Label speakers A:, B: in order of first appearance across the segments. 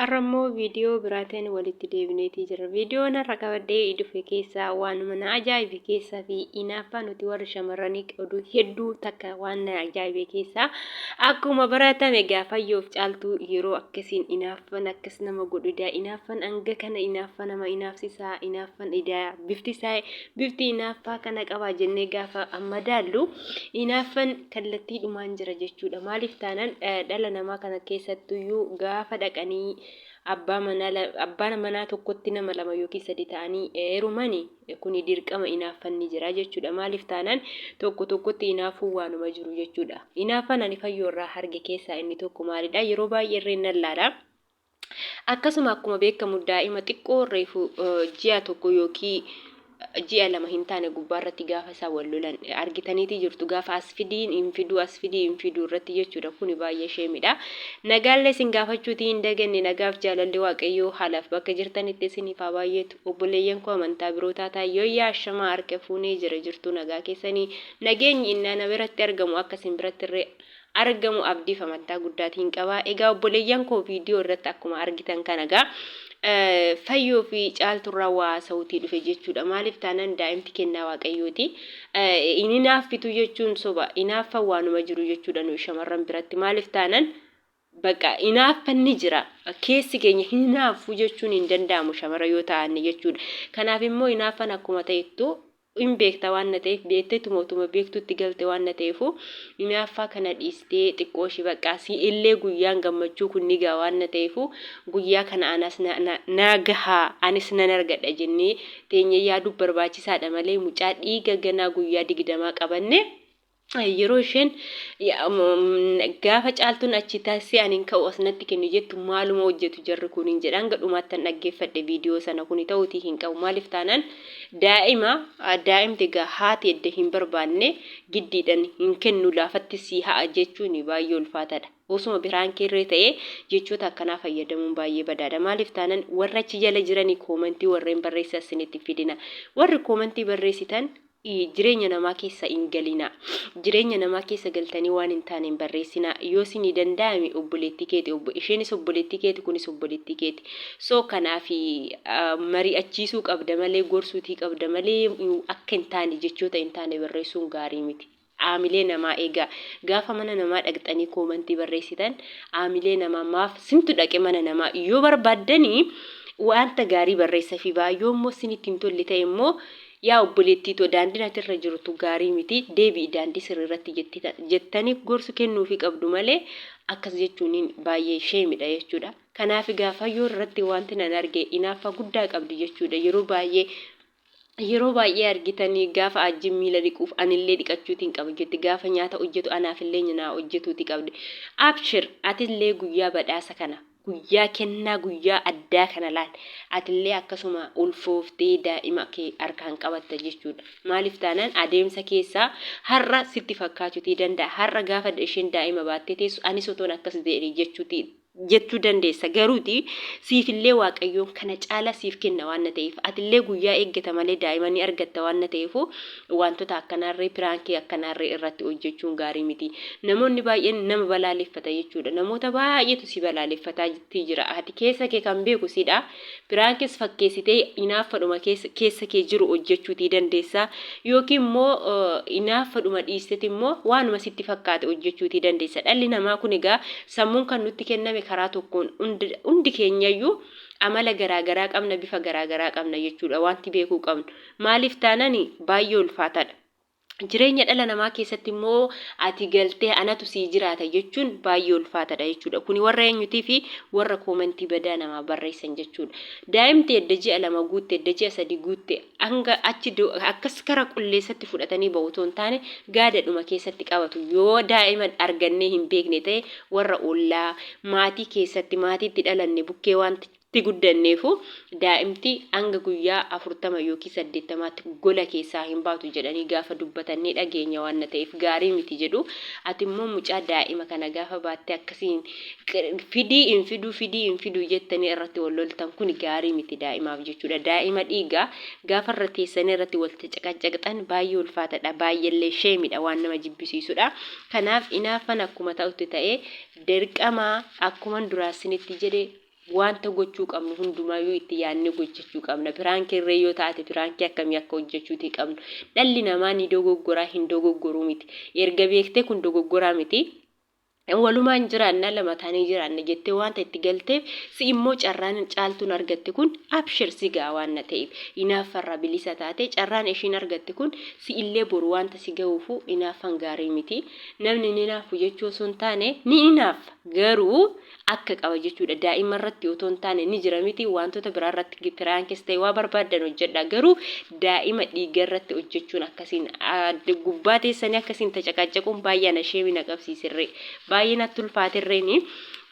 A: Har'ammoo viidiyoo biraatiin walitti deebineetii jira. Viidiyoon har'a qabadhee dhufe keessaa waanuma na ajaa'ibe keessaa fi hinaaffaa nuti warra shamarranii oduu hedduu takka waan na ajaa'ibe keessaa akkuma baratame Gaafayyoof Caaltuu yeroo akkasiin hinaaffan akkas nama godhudha. Hinaaffan hanga kana hinaaffaa nama hinaafsisaa hinaaffan bifti hinaaffaa kana qaba jennee gaafa amma daallu hinaaffan kallattiidhumaan jira jechuudha. Maaliif taanaan dhala namaa kana keessattuyyuu gaafa dhaqanii abbaan manaa tokkotti nama lama yookiin sadi ta'anii heerumanii kuni dirqama hinaaffanni jira jechuudha. Maaliif taanaan tokkotti hinaafuun waanuma jiru jechuudha. Hinaaffan ani fayyoorraa arge keessaa inni tokko maalidha? Yeroo baay'ee irreen nallaadha. Akkasuma akkuma beekamu daa'ima xiqqoo reefu ji'a tokko yookiin ji'a lama hin taane gubbaarratti gaafa isaa wal lolan argitaniiti jirtu. Gaafa as fidiin hin fiduu irratti jechuudha. Kuni baay'ee sheemidha. Nagaallee isin gaafachuutii hin daganne nagaaf jaalalli waaqayyoo haalaaf bakka jirtanitti isiniif haa baay'eetu. Obboleeyyan koo amantaa biroo taataa yoo yaashamaa harka fuunee jirtu nagaa keessanii nageenyi innaan biratti argamu akka isin biratti irree argamu abdiif amantaa guddaatiin qaba. Egaa obboleeyyan koo viidiyoo irratti akkuma argitan kanagaa fayyoo fi caalturraa waa sautii dhufe jechuudha. Maaliif taanaan daa'imti kennaa waaqayyooti. Inni naaffitu jechuun soba. Inaaffa waanuma jiru jechuudha nuyi shamarran biratti. Maaliif taanaan bakka inaaffanni jira. Keessi keenya hinaaffu jechuun hin danda'amu shamarra yoo ta'an jechuudha. Kanaaf immoo inaaffan akkuma ta'ettu in beekta waan na ta'eef beekteetu mootuma beektutti galte waan na ta'eefu inaaffaa kana dhiistee xiqqoo ishee baqqaasii illee guyyaan gammachuu kun ni gaa waan na ta'eefu guyyaa kana anas na gahaa anis nan argadha jennee teenyee yaaduu barbaachisaadha malee mucaa dhiiga ganaa guyyaa 20 qabanne yeroo isheen gaafa caaltuun achi taasisee aniin ka'u asnatti kennu jettu maaluma hojjetu jarri kun hin jedhan gadhumaattan dhaggeeffadhe viidiyoo sana kun ta'uutii hin qabu. Maaliif taanaan daa'imti egaa haati edda hin barbaanne giddiidhaan hin kennu laafatti si ha'a jechuun baay'ee ulfaataadha. Osuma biraan keerree ta'ee jechoota akkanaa fayyadamuun baay'ee badaadha. Maaliif taanaan warra achi jala jiranii koomentii warreen barreessan isinitti fidina. Warri koomentii barreessitan jireenya namaa keessa hin galina. Jireenya namaa keessa galtanii waan hin taane hin barreessina. Yoo isin danda'ame obboleettii keeti, isheenis obboleettii keeti, kunis obboleettii keeti. So kanaaf mari'achiisuu qabda malee gorsuutii qabda malee akka hin taane jechoota hin taane barreessuun gaarii miti. Aamilee namaa eegaa gaafa mana namaa dhaqxanii koomentii barreessitan aamilee namaa maaf simtu dhaqe mana namaa yoo barbaaddanii wanta gaarii barreessaa fi baay'oo immoo isinitti hin tolle ta'e immoo yaa obboleettii too daandii irra jirtu gaarii miti deebii daandii sirriirratti jettanii gorsu kennuufi qabdu malee akkas jechuun baay'ee sheemidha jechuudha. Kanaaf Gaafayyoo irratti wanti nan arge inaaffaa guddaa qabdi jechuudha. Yeroo baay'ee argitanii gaafa ajjin miila dhiquuf anillee dhiqachuutiin qaba jetti gaafa nyaata hojjetu anaafillee nyaata hojjetuuti qabdi. Abshir atillee guyyaa badhaasa kana guyyaa kennaa guyyaa addaa kana laal atillee akkasuma ulfooftee daa'ima kee harkaan qabatta jechuudha. Maaliif taanaan adeemsa keessaa har'a sitti fakkaachuutii danda'a. Har'a gaafa isheen daa'ima baattee teessu anis otoon akkas jedhee jechuu dandeessa. Garuuti siifillee waaqayyoon kana caala siif kenna waan ta'eef atillee guyyaa eeggata malee daa'ima ni argatta waan ta'eef wantoota akkanaarree piraankii akkanaarree irratti hojjechuun gaarii miti. Namoonni baay'een nama balaaleffata jechuudha. Namoota baay'eetu si balaaleffataa jira. Ati keessa kee kan beeku sidha. Piraankis fakkeessitee inaaffadhuma keessa kee jiru hojjechuutii dandeessa. Yookiin immoo inaaffadhuma dhiisteeti immoo waanuma sitti fakkaate hojjechuutii dandeessa. Dhalli namaa kun egaa sammuun kan nutti kenname karaa tokkoon hundi keenyayyuu amala garaagaraa qabna bifa garaagaraa qabna jechuudha. Wanti beekuu qabnu maaliif taanani baay'ee ulfaataadha. Jireenya dhala namaa keessatti immoo ati galtee anatu sii jiraata jechuun baay'ee ulfaataadha jechuudha. Kuni warra eenyutii fi warra koomentii badaa namaa barreessan jechuudha. Daa'imti edda ji'a 2 guutte edda ji'a 3 guutte hanga achi akkas kara qulleessatti fudhatanii bahu otoo hin taane gaadadhuma keessatti qabatu. Yoo daa'ima argannee hin beekne ta'e warra ollaa maatii keessatti maatiitti dhalanne bukkee wanti guddanneefu daa'imti hanga guyyaa 40 yookiin 80tti gola keessaa hin baatu jedhanii gaafa dubbatanii dhageenya waan ta'eef gaarii miti jedhu. Ati immoo mucaa daa'ima kana gaafa baatte akkasiin fidii hin fiduu jettanii irratti wal loltan kun gaarii miti daa'imaaf jechuudha. Daa'ima dhiigaa gaafa irra teessanii irratti wal caqacaqxan baay'ee ulfaataadha. Baay'eellee sheemidha waan nama jibbisiisudha. Kanaaf inaaffan akkuma ta'utti ta'ee dirqama akkuma duraasinitti jedhe wanta gochuu qabnu hundumayyuu itti yaadne gochuu qabna. Firaankii irree yoo taate firaankii akkamii akka hojjechuuti qabnu. Dhalli namaa ni dogoggoraa hin dogoggoruu miti. Erga beektee kun dogoggoraa miti. Walumaan jiraanna lama taanii jiraanna jettee wanta itti galteef si immoo carraan caaltuun argatte kun abshir si gaa waan ta'eef inaaffarra bilisa taate carraan ishiin argatte kun si illee boru wanta si ga'uufu inaaffan gaarii miti. Namni ni inaafu jechuu osoo hin taane ni inaaffa garuu akka qaba jechuudha. Daa'ima irratti otoo hin taane ni jira miti wantoota biraa irratti firaankis ta'e waa barbaadan hojjedha garuu daa'ima dhiiga irratti hojjechuun akkasiin gubbaa teessanii akkasiin tacaqacaquun baay'ee na sheemina qabsiisirree. Baay'ee natti ulfaatirreeni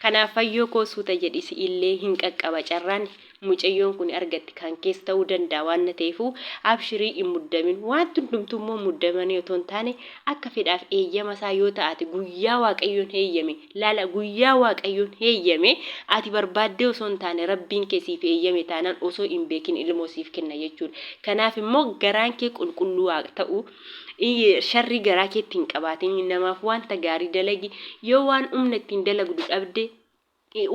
A: kanaaf fayyoo koo suuta jedhisi illee hin qaqqaba carraan mucayyoon kun argatti kan keessa ta'uu danda'a waan ta'eefu abshirii hin muddamin waan hundumtummoo muddamanii otoo hin taane akka fedhaaf eeyyama isaa yoo ta'ate guyyaa waaqayyoon heeyyame laala guyyaa waaqayyoon heeyyame ati barbaaddee osoo hin taane rabbiin keessiif heeyyame taanaan osoo hin beekin ilmoo siif kenna jechuudha. Kanaaf immoo garaan kee qulqulluu haa ta'u. Sharri garaa keetti hin qabaatin namaaf wanta gaarii dalagi yoo waan humna ittiin dalagdu dhabde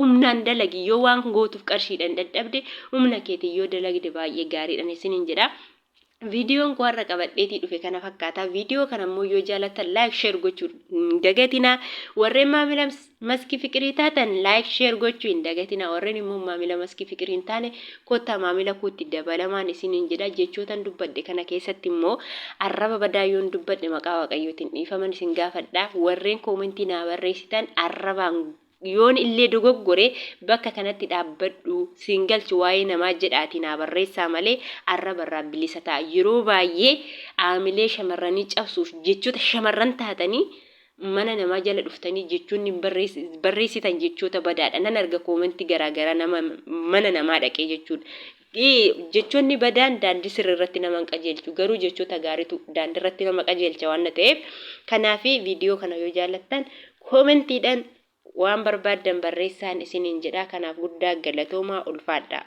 A: humnaan dalagi yoo waan gootuuf qarshiidhaan dadhabde humna keetiin yoo dalagde baay'ee gaariidhaan isiniin jedha. Viidiyoon koo har'a qabadheetii dhufe kana fakkaata. Viidiyoo kana immoo yoo jaallattan laayik sheer gochuu hin dagatina. Warreen maamila maskii fiqirii taatan laayik sheer gochuu hin dagatina. Warreen immoo maamila maskii fiqirii hin taane kottaa maamila kootti dabalamaan isiniin jedha. Jechootan dubbadhe kana keessatti immoo arraba badaa yoon dubbadhe maqaa waaqayyootiin dhiifaman isin gaafadha. Warreen koomentii naa barreessitan arrabaan yoon illee dogoggore bakka kanatti dhaabbadhu siin galchu waa'ee namaa jedhaatii naa barreessaa malee arrabarraa bilisa ta'a. Yeroo baay'ee aamilee shamarranii cabsuuf jechoota shamarran taatanii mana namaa jala dhuftanii jechuun barreessitan jechoota badaadha. Nan arga koomentii garaagaraa nama mana namaa dhaqee jechuudha. Jechoonni badaan daandii sirriirratti nama hin qajeelchu garuu jechoota gaariitu daandiirratti nama qajeelcha waan ta'eef kanaaf viidiyoo kana yoo jaallattan koomentiidhaan waan barbaadan barreessaan isiniin jedha. Kanaaf guddaa galatoomaa ulfaadha.